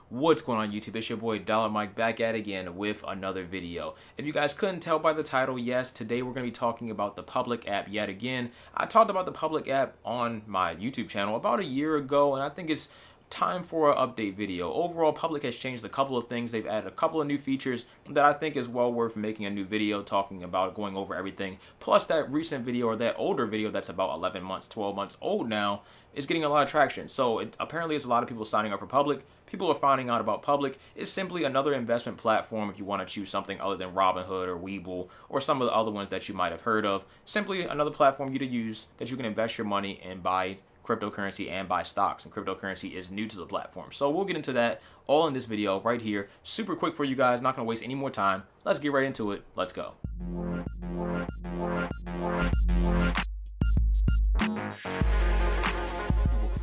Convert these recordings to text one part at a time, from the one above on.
What's going on YouTube? It's your boy Dollar Mike back at it again with another video. If you guys couldn't tell by the title, yes, today we're going to be talking about the Public app yet again. I talked about the Public app on my YouTube channel about a year ago, and I think it's time for an update video. Overall, Public has changed a couple of things. They've added a couple of new features that I think is well worth making a new video talking about, going over everything. Plus that recent video, or that older video that's about 11 months, 12 months old now, is getting a lot of traction. So apparently it's a lot of people signing up for Public. People are finding out about Public. It's simply another investment platform if you want to choose something other than Robinhood or Webull or some of the other ones that you might have heard of. Simply another platform you to use that you can invest your money and buy cryptocurrency and buy stocks, and cryptocurrency is new to the platform. So we'll get into that all in this video right here. Super quick for you guys, not gonna waste any more time. Let's get right into it. Let's go.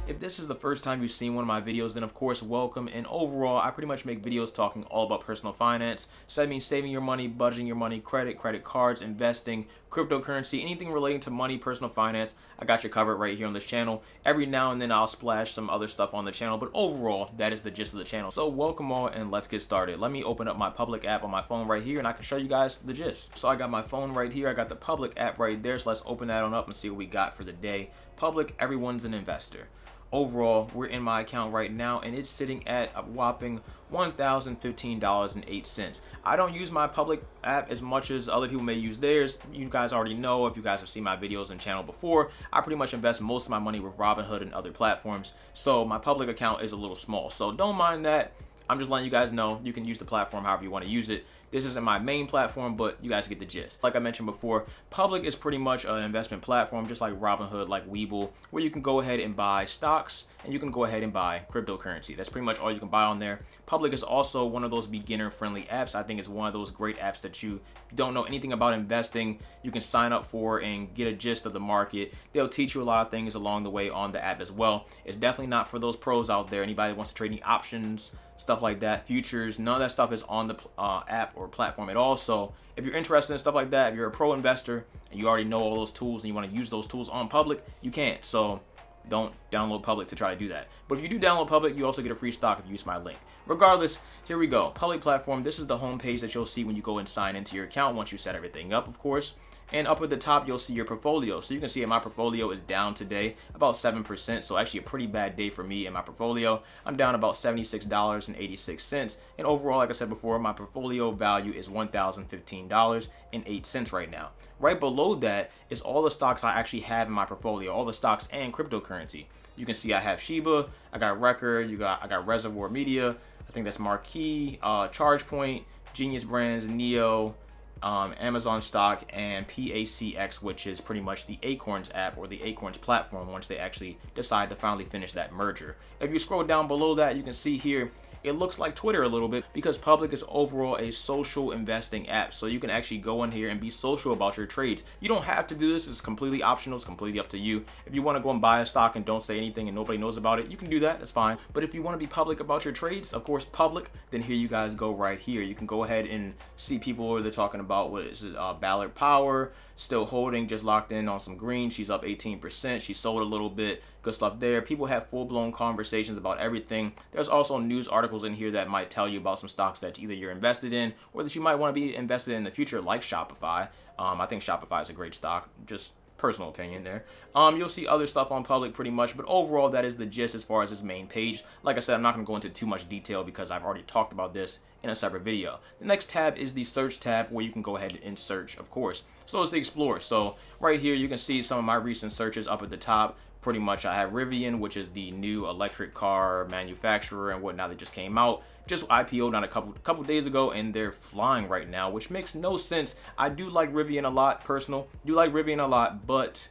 If this is the first time you've seen one of my videos, then of course welcome. And overall, I pretty much make videos talking all about personal finance. So that means saving your money, budgeting your money, credit cards, investing, cryptocurrency, anything relating to money, personal finance. I got you covered right here on this channel. Every now and then I'll splash some other stuff on the channel, but overall, that is the gist of the channel. So welcome all, and let's get started. Let me open up my Public app on my phone right here, and I can show you guys the gist. So I got my phone right here. I got the Public app right there. So let's open that on up and see what we got for the day. Public, everyone's an investor. Overall, we're in my account right now, and it's sitting at a whopping $1,015.08. I don't use my Public app as much as other people may use theirs. You guys already know, if you guys have seen my videos and channel before, I pretty much invest most of my money with Robinhood and other platforms. So my Public account is a little small. So don't mind that. I'm just letting you guys know you can use the platform however you want to use it. This isn't my main platform, but you guys get the gist. Like I mentioned before, Public is pretty much an investment platform, just like Robinhood, like Webull, where you can go ahead and buy stocks and you can go ahead and buy cryptocurrency. That's pretty much all you can buy on there. Public is also one of those beginner-friendly apps. I think it's one of those great apps that you don't know anything about investing, you can sign up for and get a gist of the market. They'll teach you a lot of things along the way on the app as well. It's definitely not for those pros out there. Anybody that wants to trade any options, stuff like that, futures, none of that stuff is on the app or platform at all. So if you're interested in stuff like that, if you're a pro investor and you already know all those tools and you want to use those tools on Public, you can't. So don't download Public to try to do that. But if you do download Public, you also get a free stock if you use my link. Regardless, here we go. Public platform. This is the home page that you'll see when you go and sign into your account once you set everything up, of course. And up at the top, you'll see your portfolio. So you can see that my portfolio is down today about 7%. So actually a pretty bad day for me in my portfolio. I'm down about $76.86. And overall, like I said before, my portfolio value is $1,015.08 right now. Right below that is all the stocks I actually have in my portfolio, all the stocks and cryptocurrency. You can see I have Shiba, I got Record, I got Reservoir Media, I think that's Marquee, ChargePoint, Genius Brands, Neo, Amazon stock, and PACX, which is pretty much the Acorns app or the Acorns platform once they actually decide to finally finish that merger. If you scroll down below that, you can see here it looks like Twitter a little bit, because Public is overall a social investing app. So you can actually go in here and be social about your trades. You don't have to do this. It's completely optional. It's completely up to you. If you want to go and buy a stock and don't say anything and nobody knows about it, you can do that. That's fine. But if you want to be public about your trades, of course, Public, then here you guys go right here. You can go ahead and see people where they're talking about, what is it, Ballard Power, still holding, just locked in on some green. She's up 18%. She sold a little bit. Good stuff there. People have full-blown conversations about everything. There's also news articles in here that might tell you about some stocks that either you're invested in or that you might want to be invested in the future, like Shopify. I think Shopify is a great stock. Just personal opinion there. You'll see other stuff on Public pretty much, but overall that is the gist as far as this main page. Like I said, I'm not going to go into too much detail because I've already talked about this in a separate video. The next tab is the search tab, where you can go ahead and search, of course. So it's the Explore. So right here you can see some of my recent searches up at the top. Pretty much I have Rivian, which is the new electric car manufacturer and whatnot that just came out. Just IPO'd not a couple days ago, and they're flying right now, which makes no sense. I do like Rivian a lot, but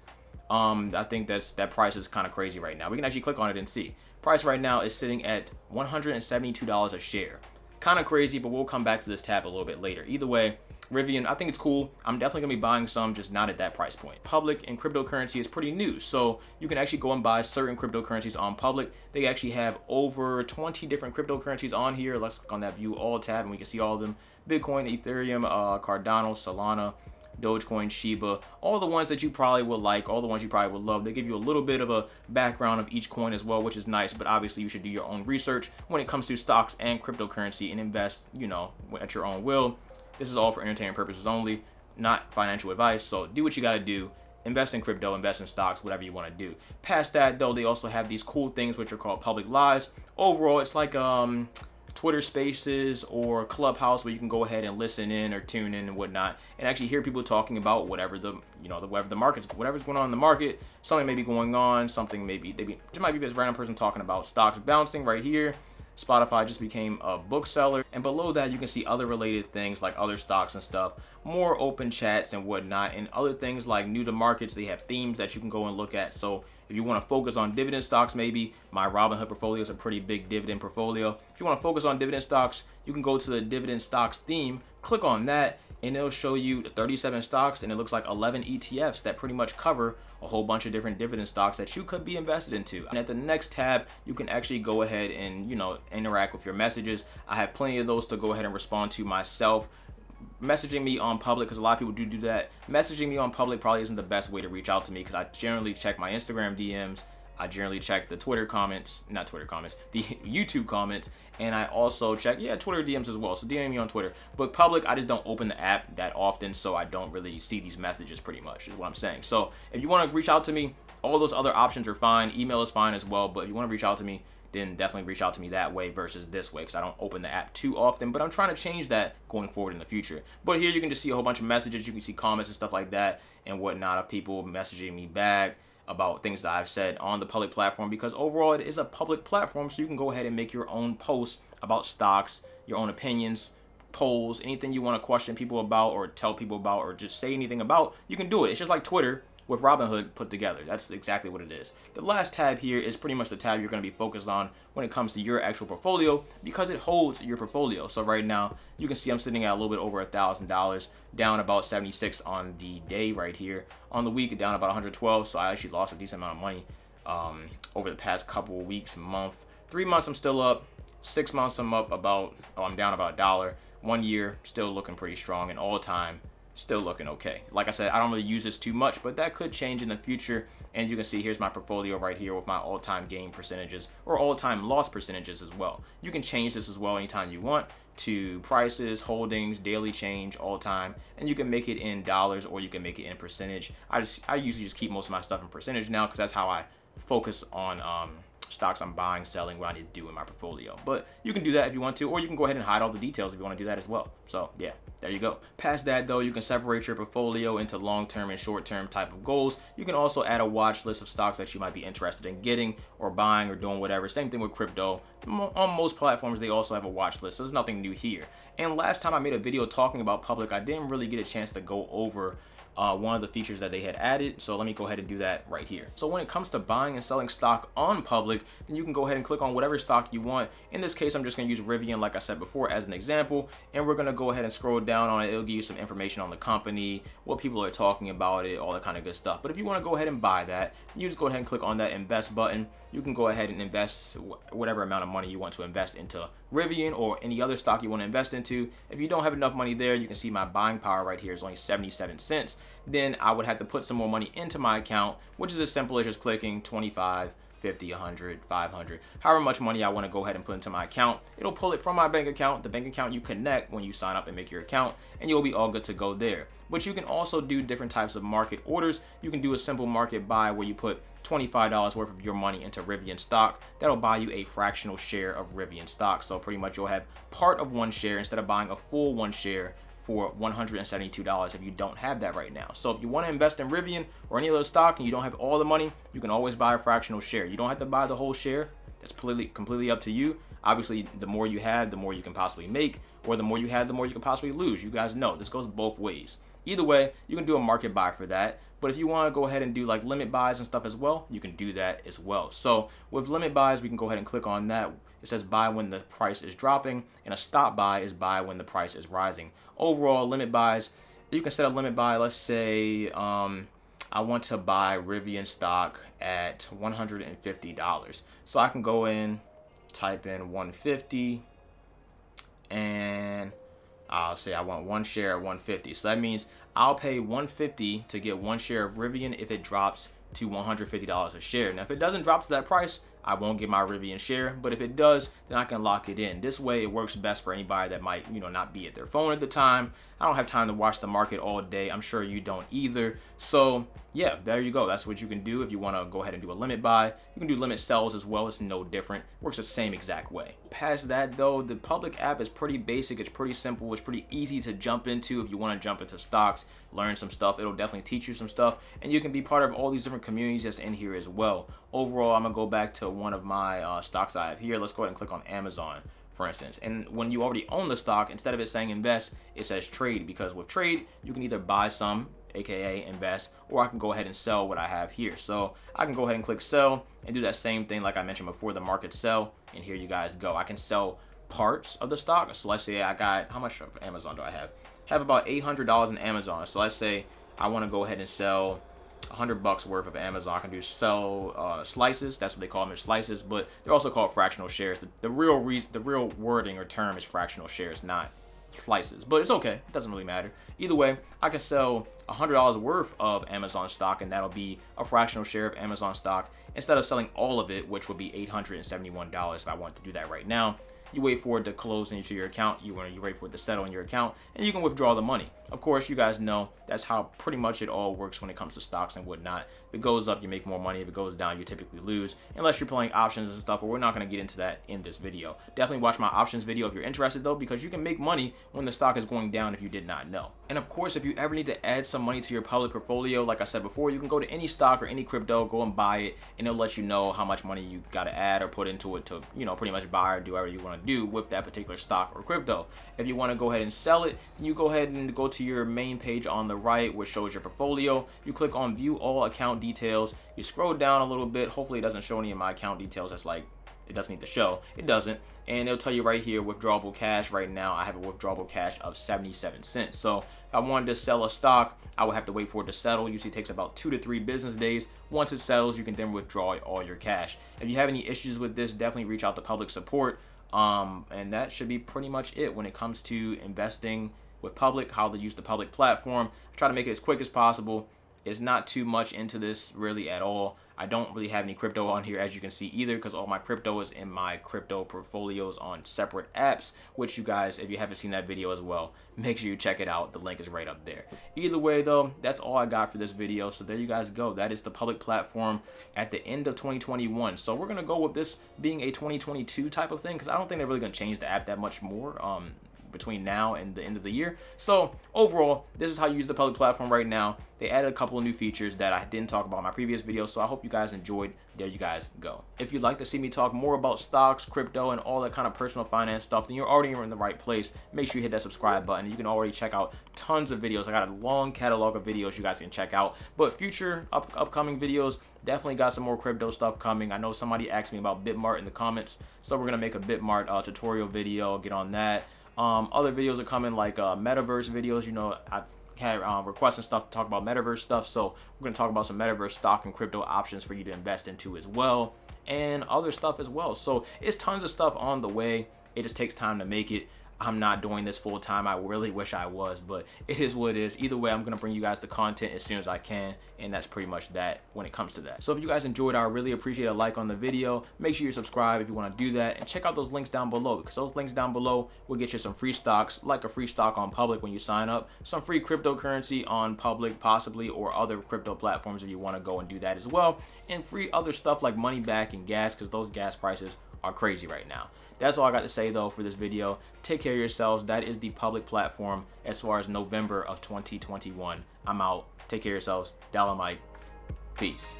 I think that price is kind of crazy right now. We can actually click on it and see. Price right now is sitting at $172 a share. Kind of crazy, but we'll come back to this tab a little bit later. Either way, Rivian, I think it's cool. I'm definitely gonna be buying some, just not at that price point. Public and cryptocurrency is pretty new, so you can actually go and buy certain cryptocurrencies on Public. They actually have over 20 different cryptocurrencies on here. Let's click on that View All tab, and we can see all of them: Bitcoin, Ethereum, Cardano, Solana, Dogecoin, Shiba, all the ones that you probably would like, all the ones you probably would love. They give you a little bit of a background of each coin as well, which is nice, but obviously you should do your own research when it comes to stocks and cryptocurrency and invest, at your own will. This is all for entertainment purposes only, not financial advice. So do what you got to do. Invest in crypto, invest in stocks, whatever you want to do. Past that, though, they also have these cool things which are called public lives. Overall, it's like Twitter Spaces or Clubhouse, where you can go ahead and listen in or tune in and whatnot, and actually hear people talking about whatever's going on in the market. Something may be going on. Something maybe there might be this random person talking about stocks bouncing right here. Spotify just became a bookseller, and below that you can see other related things like other stocks and stuff, more open chats and whatnot, and other things like new to markets. They have themes that you can go and look at. So if you want to focus on dividend stocks, maybe my Robinhood portfolio is a pretty big dividend portfolio. If you want to focus on dividend stocks, you can go to the dividend stocks theme, click on that, and it'll show you 37 stocks, and it looks like 11 ETFs that pretty much cover a whole bunch of different dividend stocks that you could be invested into. And at the next tab, you can actually go ahead and, interact with your messages. I have plenty of those to go ahead and respond to myself. Messaging me on public, because a lot of people do that. Messaging me on public probably isn't the best way to reach out to me, because I generally check my Instagram DMs. I generally check the Twitter comments, not Twitter comments, the YouTube comments, and I also check, Twitter DMs as well. So DM me on Twitter. But public, I just don't open the app that often, so I don't really see these messages pretty much, is what I'm saying. So if you want to reach out to me, all those other options are fine. Email is fine as well, but if you want to reach out to me, then definitely reach out to me that way versus this way, because I don't open the app too often. But I'm trying to change that going forward in the future. But here you can just see a whole bunch of messages. You can see comments and stuff like that and whatnot of people messaging me back about things that I've said on the public platform, because overall it is a public platform, so you can go ahead and make your own posts about stocks, your own opinions, polls, anything you want to question people about or tell people about or just say anything about, you can do it. It's just like Twitter with Robinhood put together. That's exactly what it is. The last tab here is pretty much the tab you're going to be focused on when it comes to your actual portfolio, because it holds your portfolio. So right now you can see I'm sitting at a little bit over $1,000, down about 76 on the day right here. On the week, down about 112. So I actually lost a decent amount of money over the past couple of weeks, month. 3 months I'm still up. 6 months I'm up I'm down about $1. 1 year still looking pretty strong, and all time still looking okay. Like I said, I don't really use this too much, but that could change in the future. And you can see here's my portfolio right here with my all-time gain percentages or all-time loss percentages as well. You can change this as well anytime you want to prices, holdings, daily change, all time, and you can make it in dollars or you can make it in percentage. I usually just keep most of my stuff in percentage now, because that's how I focus on stocks I'm buying, selling, what I need to do in my portfolio. But you can do that if you want to, or you can go ahead and hide all the details if you want to do that as well. So yeah, there you go. Past that though, you can separate your portfolio into long-term and short-term type of goals. You can also add a watch list of stocks that you might be interested in getting or buying or doing whatever. Same thing with crypto. On most platforms, they also have a watch list, so there's nothing new here. And last time I made a video talking about public, I didn't really get a chance to go over one of the features that they had added, so let me go ahead and do that right here. So when it comes to buying and selling stock on public, then you can go ahead and click on whatever stock you want. In this case, I'm just going to use Rivian, like I said before, as an example, and we're going to go ahead and scroll down on it. It'll give you some information on the company, what people are talking about it, all that kind of good stuff. But if you want to go ahead and buy that, you just go ahead and click on that invest button. You can go ahead and invest whatever amount of money you want to invest into Rivian or any other stock you want to invest into. If you don't have enough money there, you can see my buying power right here is only 77 cents. Then I would have to put some more money into my account, which is as simple as just clicking 25, 50, 100, 500, however much money I want to go ahead and put into my account. It'll pull it from my bank account, the bank account you connect when you sign up and make your account, and you'll be all good to go there. But you can also do different types of market orders. You can do a simple market buy where you put $25 worth of your money into Rivian stock. That'll buy you a fractional share of Rivian stock. So pretty much you'll have part of one share instead of buying a full one share for $172 if you don't have that right now. So if you want to invest in Rivian or any other stock and you don't have all the money, you can always buy a fractional share. You don't have to buy the whole share. That's completely up to you. Obviously, the more you have, the more you can possibly make, or the more you have, the more you can possibly lose. You guys know this goes both ways. Either way, you can do a market buy for that. But if you want to go ahead and do like limit buys and stuff as well, you can do that as well. So with limit buys, we can go ahead and click on that. It says buy when the price is dropping, and a stop buy is buy when the price is rising. Overall, limit buys, you can set a limit buy. Let's say I want to buy Rivian stock at $150. So I can go in, type in 150, and I'll say I want one share at 150. So that means I'll pay 150 to get one share of Rivian if it drops to $150 a share. Now, if it doesn't drop to that price, I won't get my Rivian share, but if it does, then I can lock it in. This way, it works best for anybody that might, not be at their phone at the time. I don't have time to watch the market all day. I'm sure you don't either. So yeah, there you go. That's what you can do if you want to go ahead and do a limit buy. You can do limit sells as well. It's no different. Works the same exact way. Past that though, the public app is pretty basic. It's pretty simple. It's pretty easy to jump into if you want to jump into stocks, learn some stuff. It'll definitely teach you some stuff, and you can be part of all these different communities that's in here as well. Overall, I'm gonna go back to one of my stocks I have here. Let's go ahead and click on Amazon, for instance. And when you already own the stock, instead of it saying invest, it says trade, because with trade, you can either buy some, aka invest, or I can go ahead and sell what I have here. So I can go ahead and click sell and do that same thing like I mentioned before, the market sell, and here you guys go. I can sell parts of the stock. So let's say I got, how much of Amazon do I have? I have about $800 in Amazon. So let's say I want to go ahead and sell $100 worth of Amazon. I can do sell slices. That's what they call them, slices, but they're also called fractional shares. The real wording or term is fractional shares, not slices, but it's okay. It doesn't really matter. Either way, I can sell $100 worth of Amazon stock, and that'll be a fractional share of Amazon stock instead of selling all of it, which would be $871 if I wanted to do that right now. You wait for it to close into your account. You wait for it to settle in your account, and you can withdraw the money. Of course, you guys know that's how pretty much it all works when it comes to stocks and whatnot. If it goes up, you make more money. If it goes down, you typically lose, unless you're playing options and stuff, but we're not going to get into that in this video. Definitely watch my options video if you're interested though, because you can make money when the stock is going down if you did not know. And of course, if you ever need to add some money to your public portfolio, like I said before, you can go to any stock or any crypto, go and buy it, and it'll let you know how much money you got to add or put into it to, pretty much buy or do whatever you want to do with that particular stock or crypto. If you want to go ahead and sell it, then you go ahead and go to your main page on the right, which shows your portfolio. You click on view all account details. You scroll down a little bit. Hopefully it doesn't show any of my account details. That's like, it doesn't need to show. It doesn't. And it'll tell you right here, withdrawable cash. Right now, I have a withdrawable cash of 77 cents. So if I wanted to sell a stock, I would have to wait for it to settle. Usually it takes about 2 to 3 business days. Once it settles, you can then withdraw all your cash. If you have any issues with this, definitely reach out to public support. And that should be pretty much it when it comes to investing with public, how to use the public platform. I try to make it as quick as possible. It's not too much into this really at all. I don't really have any crypto on here, as you can see, either, because all my crypto is in my crypto portfolios on separate apps, which you guys, if you haven't seen that video as well, make sure you check it out. The link is right up there. Either way though, that's all I got for this video. So there you guys go. That is the public platform at the end of 2021. So we're gonna go with this being a 2022 type of thing, because I don't think they're really gonna change the app that much more between now and the end of the year. So overall, this is how you use the public platform right now. They added a couple of new features that I didn't talk about in my previous video, so I hope you guys enjoyed. There you guys go. If you'd like to see me talk more about stocks, crypto, and all that kind of personal finance stuff, then you're already in the right place. Make sure you hit that subscribe button. You can already check out tons of videos. I got a long catalog of videos you guys can check out, but future upcoming videos, definitely got some more crypto stuff coming. I know somebody asked me about Bitmart in the comments, so we're gonna make a Bitmart tutorial video, get on that. Other videos are coming, like metaverse videos. I've had requests and stuff to talk about metaverse stuff, so we're going to talk about some metaverse stock and crypto options for you to invest into as well, and other stuff as well. So it's tons of stuff on the way. It just takes time to make it. I'm not doing this full time. I really wish I was, but it is what it is. Either way, I'm going to bring you guys the content as soon as I can, and that's pretty much that when it comes to that. So if you guys enjoyed, I really appreciate a like on the video. Make sure you subscribe if you want to do that, and check out those links down below, because those links down below will get you some free stocks, like a free stock on Public when you sign up, some free cryptocurrency on Public possibly, or other crypto platforms if you want to go and do that as well, and free other stuff like money back and gas, because those gas prices are crazy right now. That's all I got to say though for this video. Take care of yourselves. That is the public platform as far as November of 2021. I'm out. Take care of yourselves. Dollar Mike. Peace.